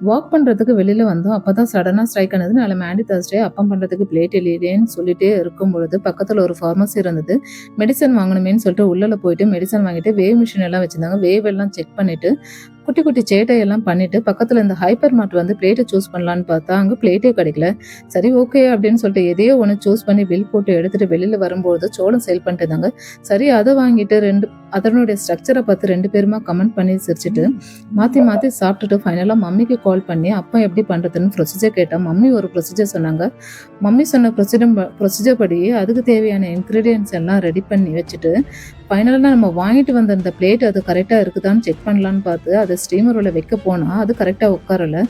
Walk பண்ணுறதுக்கு வெளியில் வந்தோம். அப்போ தான் சடனாக ஸ்ட்ரைக் ஆனது. நாளை மேண்டி தர்ஸ்டே அப்பம் பண்ணுறதுக்கு பிளேட் இல்லையேன்னு சொல்லிட்டே இருக்கும் பொழுது பக்கத்தில் ஒரு ஃபார்மசி இருந்தது. மெடிசன் வாங்கணுமேன்னு சொல்லிட்டு உள்ளே போயிட்டு மெடிசன் வாங்கிட்டு வேவ் மிஷின் எல்லாம் வச்சுருந்தாங்க. வேவ் எல்லாம் செக் பண்ணிவிட்டு குட்டி குட்டி சேட்டையெல்லாம் பண்ணிட்டு பக்கத்தில் இந்த ஹைப்பர் மார்ட் வந்து பிளேட்டை சூஸ் பண்ணலான்னு பார்த்தா அங்கே பிளேட்டே கிடைக்கல. சரி ஓகே அப்படின்னு சொல்லிட்டு எதையோ ஒன்று சூஸ் பண்ணி பில் போட்டு எடுத்துகிட்டு வெளியில் வரும்போது சோளம் சேல் பண்ணிட்டு இருந்தாங்க. சரி அதை வாங்கிட்டு அதனுடைய ஸ்ட்ரக்சரை பார்த்து 2 பேருமா கமெண்ட் பண்ணி சிரிச்சுட்டு மாற்றி மாற்றி சாப்பிட்டுட்டு ஃபைனலாக மம்மிக்கு கால் பண்ணி அப்பா எப்படி பண்ணுறதுன்னு ப்ரொசீஜர் கேட்டால் மம்மி ஒரு ப்ரொசீஜர் சொன்னாங்க. மம்மி சொன்ன ப்ரொசீஜர் படி அதுக்கு தேவையான இன்க்ரீடியன்ஸ் எல்லாம் ரெடி பண்ணி வச்சுட்டு ஃபைனலாக நம்ம வாங்கிட்டு வந்த அந்த பிளேட் அது கரெக்டாக இருக்குதான்னு செக் பண்ணலான்னு பார்த்து அது ஸ்டீமரில் வைக்க போனால் அது கரெக்டாக உட்காரலை.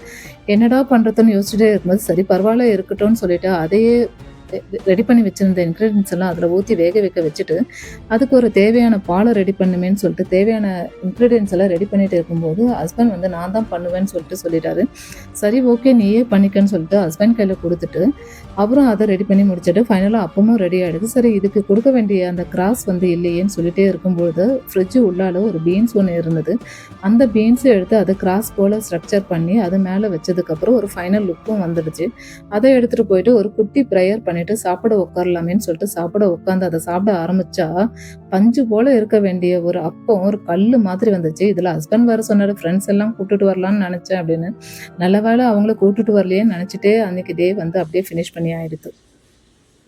என்னடா பண்ணுறதுன்னு யோசிச்சுட்டே இருக்கும்போது சரி பரவாயில்ல இருக்கட்டும்னு சொல்லிட்டு அதையே ரெடி பண்ணி வச்சுருந்த இன்க்ரீடியன்ஸ் எல்லாம் அதில் ஊற்றி வேக வைக்க வச்சுட்டு அதுக்கு ஒரு தேவையான பாலை ரெடி பண்ணுமேன்னு சொல்லிட்டு தேவையான இன்க்ரீடியன்ஸ் எல்லாம் ரெடி பண்ணிட்டு இருக்கும்போது ஹஸ்பண்ட் வந்து நான் தான் பண்ணுவேன்னு சொல்லிட்டாரு. சரி ஓகே நீயே பண்ணிக்கன்னு சொல்லிட்டு ஹஸ்பண்ட் கையில் கொடுத்துட்டு அவரும் அதை ரெடி பண்ணி முடிச்சுட்டு ஃபைனலாக அப்பமும் ரெடி ஆகிடுது. சரி இதுக்கு கொடுக்க வேண்டிய அந்த கிராஸ் வந்து இல்லையேன்னு சொல்லிட்டே இருக்கும்போது ஃப்ரிட்ஜு உள்ளால ஒரு பீன்ஸ் ஒன்று இருந்தது. அந்த பீன்ஸை எடுத்து அதை கிராஸ் போல் ஸ்ட்ரக்சர் பண்ணி அது மேலே வச்சதுக்கப்புறம் ஒரு ஃபைனல் லுக்கும் வந்துடுச்சு. அதை எடுத்துகிட்டு போயிட்டு ஒரு குட்டி ப்ரேயர் பண்ணிட்டு சாப்பிட உட்காரலாமேன்னு சொல்லிட்டு சாப்பிட உட்காந்து அதை சாப்பிட ஆரம்பிச்சா பஞ்சு போல இருக்க வேண்டிய ஒரு அப்பம் ஒரு கல்லு மாதிரி வந்துச்சு. இதுல ஹஸ்பண்ட் வேற சொன்னாரு ஃப்ரெண்ட்ஸ் எல்லாம் கூப்பிட்டுட்டு வரலான்னு நினைச்சேன் அப்படின்னு. நல்ல வேளை அவங்கள கூப்பிட்டுட்டு வரலையேன்னு நினைச்சிட்டே அன்னைக்கு டே வந்து அப்படியே ஃபினிஷ் பண்ணி ஆயிடுது.